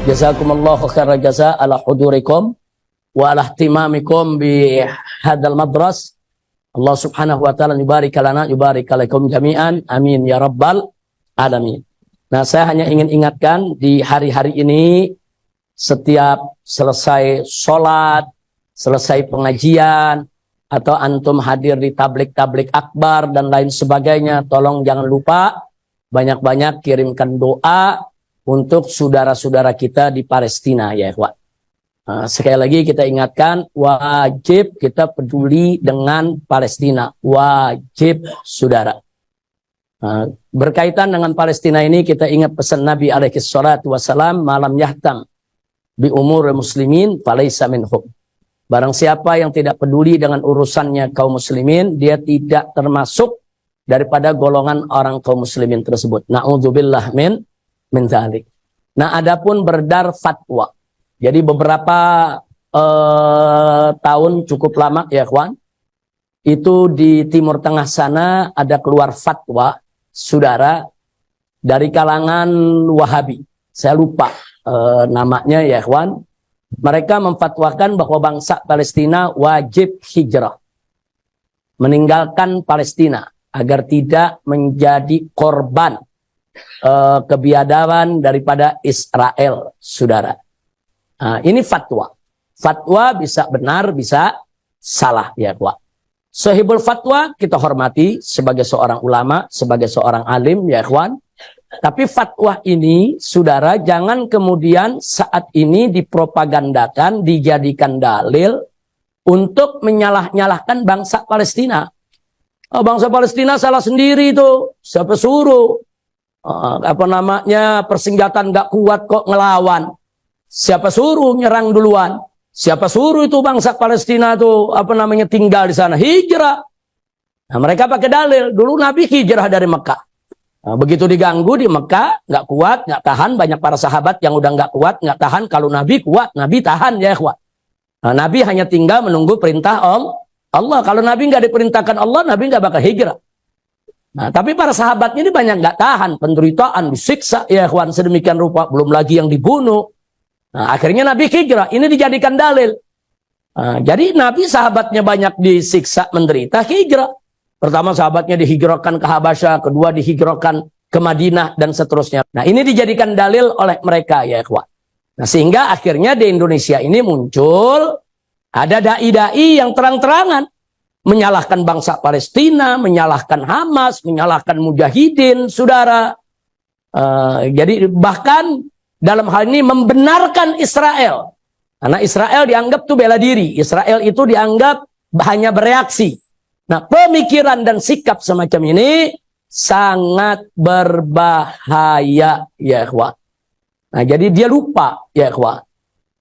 Jazakumullahu khairal jaza ala hudurikum wa ala ihtimamikum bi hadzal madras. Allah Subhanahu wa taala yubarik lana yubarik alaikum jami'an. Amin ya rabbal alamin. Nah, saya hanya ingin ingatkan di hari-hari ini setiap selesai sholat, selesai pengajian, atau antum hadir di tablik-tablik akbar dan lain sebagainya, tolong jangan lupa banyak-banyak kirimkan doa untuk saudara-saudara kita di Palestina ya ikhwan. Sekali lagi kita ingatkan, wajib kita peduli dengan Palestina, wajib saudara. Berkaitan dengan Palestina ini kita ingat pesan Nabi alaihi salatu wassalam, malam yahtam bi umur muslimin falaisa minhum. Barang siapa yang tidak peduli dengan urusannya kaum muslimin, dia tidak termasuk daripada golongan orang kaum muslimin tersebut. Na'udzubillah min dzalik. Nah, adapun beredar fatwa. Jadi beberapa tahun cukup lama ya kawan, itu di Timur Tengah sana ada keluar fatwa saudara dari kalangan Wahabi. Saya lupa namanya ya kawan. Mereka memfatwakan bahwa bangsa Palestina wajib hijrah, meninggalkan Palestina agar tidak menjadi korban kebiadaban daripada Israel, saudara. Ini fatwa. Fatwa bisa benar, bisa salah, ya kawan. Sahibul fatwa kita hormati sebagai seorang ulama, sebagai seorang alim, ya kawan. Tapi fatwa ini, saudara, jangan kemudian saat ini dipropagandakan, dijadikan dalil untuk menyalah-nyalahkan bangsa Palestina. Bangsa Palestina salah sendiri itu, siapa suruh? Persenjataan nggak kuat kok ngelawan. Siapa suruh nyerang duluan? Siapa suruh itu bangsa Palestina itu tinggal di sana? Hijrah. Nah, mereka pakai dalil. Dulu Nabi hijrah dari Mekah. Nah, begitu diganggu di Mekah, nggak kuat, nggak tahan. Banyak para sahabat yang udah nggak kuat, nggak tahan. Kalau Nabi kuat, Nabi tahan ya kuat. Nah, Nabi hanya tinggal menunggu perintah Allah. Kalau Nabi nggak diperintahkan Allah, Nabi nggak bakal hijrah. Nah, tapi para sahabatnya ini banyak nggak tahan, penderitaan, disiksa ya kawan sedemikian rupa, belum lagi yang dibunuh. Nah, akhirnya Nabi hijrah. Ini dijadikan dalil. Jadi Nabi sahabatnya banyak disiksa, menderita, hijrah. Pertama sahabatnya dihijrahkan ke Habasyah, kedua dihijrahkan ke Madinah dan seterusnya. Nah, ini dijadikan dalil oleh mereka ya kawan. Nah, sehingga akhirnya di Indonesia ini muncul ada dai-dai yang terang-terangan menyalahkan bangsa Palestina, menyalahkan Hamas, menyalahkan mujahidin, saudara. Jadi bahkan dalam hal ini membenarkan Israel. Karena Israel dianggap tuh bela diri. Israel itu dianggap hanya bereaksi. Nah, pemikiran dan sikap semacam ini sangat berbahaya ya ikhwan. Nah, jadi dia lupa ya ikhwan.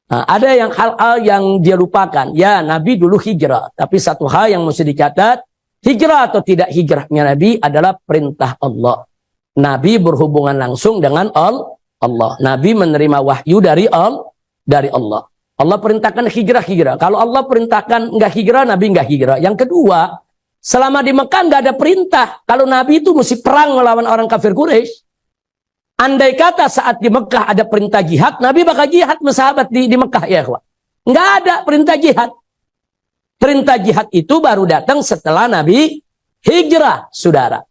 Nah, ada yang hal-hal yang dia lupakan. Ya, Nabi dulu hijrah. Tapi satu hal yang mesti dicatat, hijrah atau tidak hijrahnya Nabi adalah perintah Allah. Nabi berhubungan langsung dengan Allah. Nabi menerima wahyu dari Allah. Allah perintahkan hijrah. Kalau Allah perintahkan nggak hijrah, Nabi nggak hijrah. Yang kedua, selama di Mekah nggak ada perintah. Kalau Nabi itu mesti perang melawan orang kafir Quraisy. Andai kata saat di Mekah ada perintah jihad, Nabi bakal jihad sahabat di Mekah ya kawan. Nggak ada perintah jihad. Perintah jihad itu baru datang setelah Nabi hijrah, saudara.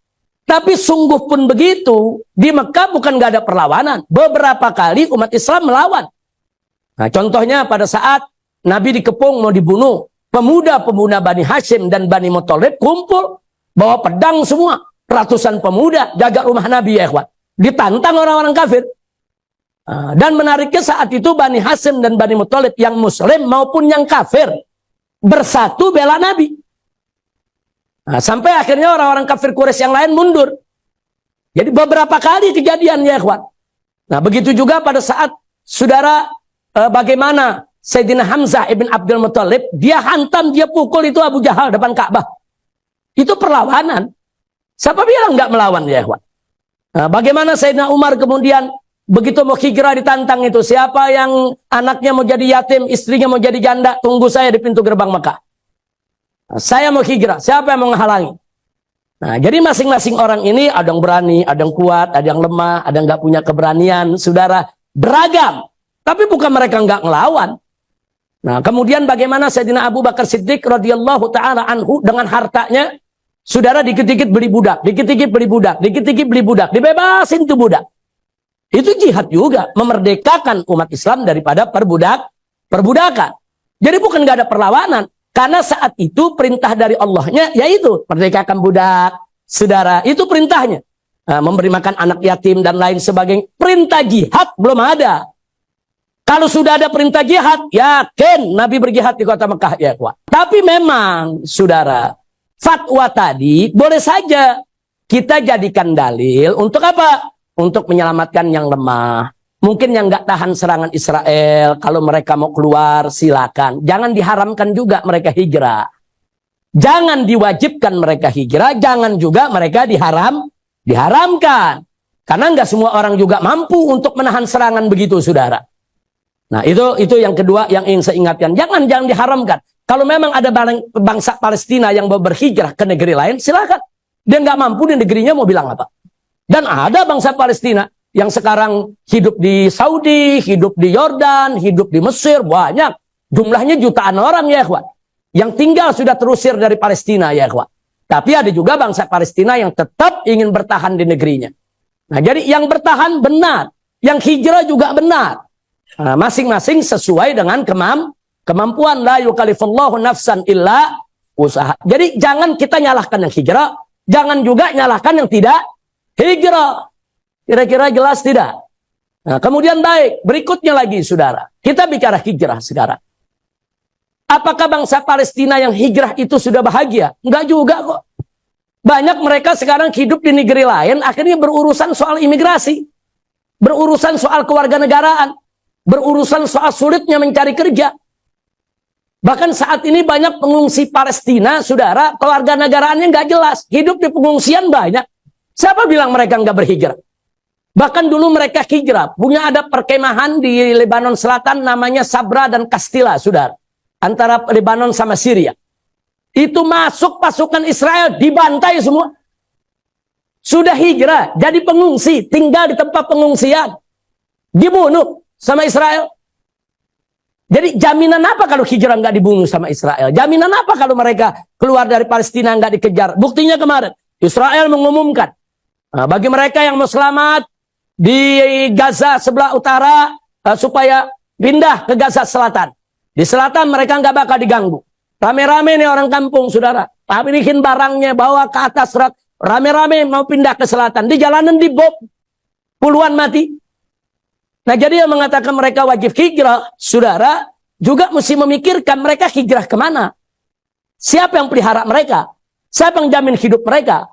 Tapi sungguh pun begitu, di Mekah bukan nggak ada perlawanan. Beberapa kali umat Islam melawan. Nah, contohnya pada saat Nabi dikepung mau dibunuh, pemuda-pemuda Bani Hashim dan Bani Muthalib kumpul, bawa pedang semua. Ratusan pemuda jaga rumah Nabi ya ikhwan. Ditantang orang-orang kafir. Dan menariknya saat itu Bani Hashim dan Bani Muthalib yang muslim maupun yang kafir bersatu bela Nabi. Nah, sampai akhirnya orang-orang kafir Quraisy yang lain mundur. Jadi beberapa kali kejadian ya ikhwan. Nah, begitu juga pada saat saudara bagaimana Sayyidina Hamzah ibn Abdul Muthalib, dia hantam, dia pukul itu Abu Jahal depan Ka'bah. Itu perlawanan. Siapa bilang nggak melawan ya ikhwan? Nah, bagaimana Sayyidina Umar kemudian begitu mau hijrah ditantang itu, siapa yang anaknya mau jadi yatim, istrinya mau jadi janda, tunggu saya di pintu gerbang Mekah. Nah, saya mau hijrah, siapa yang mau menghalangi? Nah, jadi masing-masing orang ini ada yang berani, ada yang kuat, ada yang lemah, ada yang nggak punya keberanian, saudara, beragam. Tapi bukan mereka nggak ngelawan. Nah, kemudian bagaimana Sayyidina Abu Bakar Siddiq radhiyallahu taala anhu dengan hartanya, saudara, dikit-dikit beli budak, dikit-dikit beli budak, dikit-dikit beli budak, dibebasin tuh budak. Itu jihad juga, memerdekakan umat Islam daripada perbudakan. Jadi bukan nggak ada perlawanan, karena saat itu perintah dari Allahnya yaitu merdekakan budak, saudara. Itu perintahnya. Memberi makan anak yatim dan lain sebagainya. Perintah jihad belum ada. Kalau sudah ada perintah jihad, yakin Nabi berjihad di kota Mekah, ya kuat. Tapi memang, saudara, fatwa tadi boleh saja kita jadikan dalil untuk apa? Untuk menyelamatkan yang lemah. Mungkin yang nggak tahan serangan Israel, kalau mereka mau keluar, silakan. Jangan diharamkan juga mereka hijrah. Jangan diwajibkan mereka hijrah, jangan juga mereka diharamkan. Karena nggak semua orang juga mampu untuk menahan serangan begitu, saudara. Nah, itu yang kedua yang ingin saya ingatkan. Jangan diharamkan. Kalau memang ada bangsa Palestina yang mau berhijrah ke negeri lain, silakan. Dia nggak mampu di negerinya, mau bilang apa? Dan ada bangsa Palestina yang sekarang hidup di Saudi, hidup di Yordan, hidup di Mesir, banyak. Jumlahnya jutaan orang, ya ikhwan. Yang tinggal sudah terusir dari Palestina, ya ikhwan. Tapi ada juga bangsa Palestina yang tetap ingin bertahan di negerinya. Nah, jadi yang bertahan benar, yang hijrah juga benar. Masing-masing sesuai dengan kemampuan. La yukallifullahu nafsan illa usaha. Jadi jangan kita nyalahkan yang hijrah, jangan juga nyalahkan yang tidak hijrah. Kira-kira jelas tidak? Nah, kemudian baik, berikutnya lagi, saudara. Kita bicara hijrah sekarang. Apakah bangsa Palestina yang hijrah itu sudah bahagia? Enggak juga kok. Banyak mereka sekarang hidup di negeri lain, akhirnya berurusan soal imigrasi, berurusan soal kewarganegaraan, berurusan soal sulitnya mencari kerja. Bahkan saat ini banyak pengungsi Palestina, saudara, kewarganegaraannya nggak jelas. Hidup di pengungsian banyak. Siapa bilang mereka nggak berhijrah? Bahkan dulu mereka hijrah. Punya ada perkemahan di Lebanon Selatan namanya Sabra dan Kastila, saudara. Antara Lebanon sama Syria. Itu masuk pasukan Israel, dibantai semua. Sudah hijrah, jadi pengungsi, tinggal di tempat pengungsian. Dibunuh sama Israel. Jadi jaminan apa kalau hijrah nggak dibunuh sama Israel? Jaminan apa kalau mereka keluar dari Palestina nggak dikejar? Buktinya kemarin Israel mengumumkan bagi mereka yang mau selamat di Gaza sebelah utara supaya pindah ke Gaza Selatan. Di selatan mereka nggak bakal diganggu. Rame-rame nih orang kampung, saudara. Bikin barangnya bawa ke atas rak. Rame-rame mau pindah ke selatan. Di jalanan dibom, puluhan mati. Nah, jadi yang mengatakan mereka wajib hijrah, saudara, juga mesti memikirkan mereka hijrah kemana. Siapa yang pelihara mereka? Siapa yang jamin hidup mereka?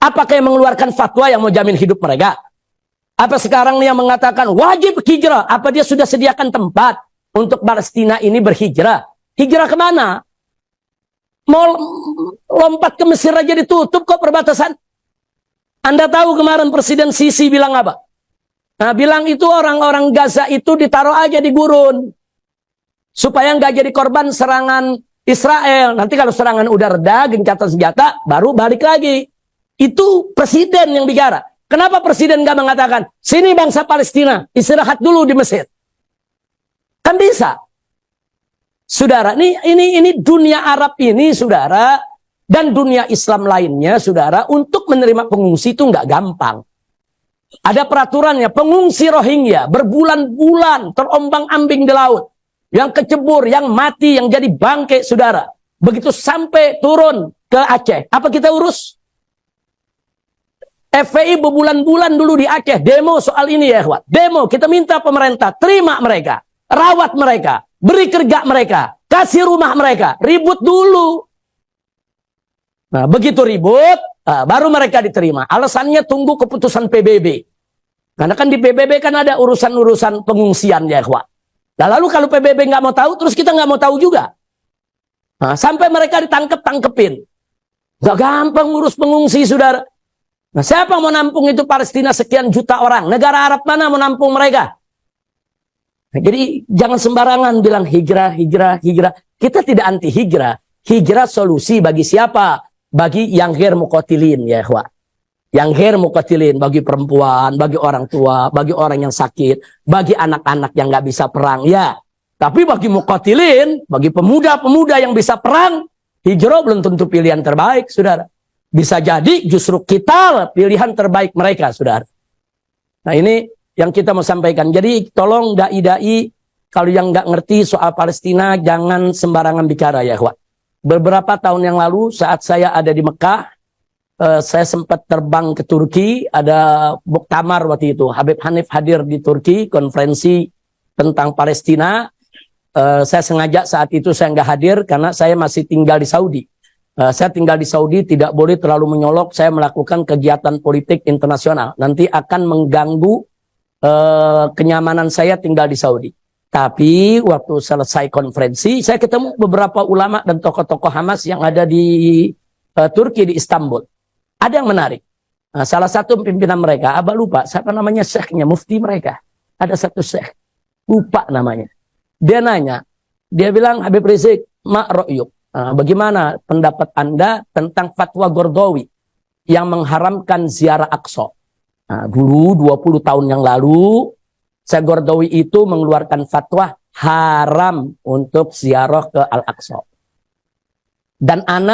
Apakah yang mengeluarkan fatwa yang mau jamin hidup mereka? Apa sekarang yang mengatakan wajib hijrah? Apa dia sudah sediakan tempat untuk Palestina ini berhijrah? Hijrah kemana? Mau lompat ke Mesir aja ditutup kok perbatasan. Anda tahu kemarin Presiden Sisi bilang apa? Nah, bilang itu orang-orang Gaza itu ditaruh aja di gurun. Supaya nggak jadi korban serangan Israel. Nanti kalau serangan udah reda, gencatan senjata, baru balik lagi. Itu presiden yang bicara. Kenapa presiden nggak mengatakan, sini bangsa Palestina, istirahat dulu di Mesir? Kan bisa. Saudara, ini dunia Arab ini, saudara, dan dunia Islam lainnya, saudara, untuk menerima pengungsi itu nggak gampang. Ada peraturannya, pengungsi Rohingya berbulan-bulan terombang-ambing di laut. Yang kecebur, yang mati, yang jadi bangkai, saudara. Begitu sampai turun ke Aceh, apa kita urus? FPI berbulan-bulan dulu di Aceh, demo soal ini ya, ikhwan. Demo, kita minta pemerintah, terima mereka, rawat mereka, beri kerja mereka, kasih rumah mereka, ribut dulu. Nah, begitu ribut, baru mereka diterima. Alasannya tunggu keputusan PBB. Karena kan di PBB kan ada urusan-urusan pengungsian ya, ikhwan. Nah, lalu kalau PBB nggak mau tahu, terus kita nggak mau tahu juga. Nah, sampai mereka ditangkep-tangkepin. Nggak gampang ngurus pengungsi, saudara. Nah, siapa mau nampung itu Palestina sekian juta orang? Negara Arab mana mau nampung mereka? Nah, jadi jangan sembarangan bilang hijrah, hijrah, hijrah. Kita tidak anti hijrah. Hijrah solusi bagi siapa? Bagi yang ghair muqatilin ya, ikhwan. yang ghair muqatilin, bagi perempuan, bagi orang tua, bagi orang yang sakit, bagi anak-anak yang nggak bisa perang, ya. Tapi bagi muqatilin, bagi pemuda-pemuda yang bisa perang, hijrah belum tentu pilihan terbaik, saudara. Bisa jadi justru kita pilihan terbaik mereka, saudara. Nah, ini yang kita mau sampaikan. Jadi tolong dai-dai, kalau yang nggak ngerti soal Palestina, jangan sembarangan bicara, ya, Wak. Beberapa tahun yang lalu saat saya ada di Mekah, saya sempat terbang ke Turki, ada muktamar waktu itu. Habib Hanif hadir di Turki, konferensi tentang Palestina. Saya sengaja saat itu saya nggak hadir karena saya masih tinggal di Saudi. Saya tinggal di Saudi, tidak boleh terlalu menyolok. Saya melakukan kegiatan politik internasional. Nanti akan mengganggu kenyamanan saya tinggal di Saudi. Tapi waktu selesai konferensi, saya ketemu beberapa ulama dan tokoh-tokoh Hamas yang ada di Turki, di Istanbul. Ada yang menarik. Nah, salah satu pimpinan mereka, Abah lupa, siapa namanya syekhnya, mufti mereka. Ada satu syekh, lupa namanya. Dia nanya, dia bilang, Habib Rizik, ma'ro'yuk. Bagaimana pendapat Anda tentang fatwa Gordowi yang mengharamkan ziarah Aqsa? Nah, dulu 20 tahun yang lalu, Syekh Gordowi itu mengeluarkan fatwa haram untuk ziarah ke Al-Aqsa. Dan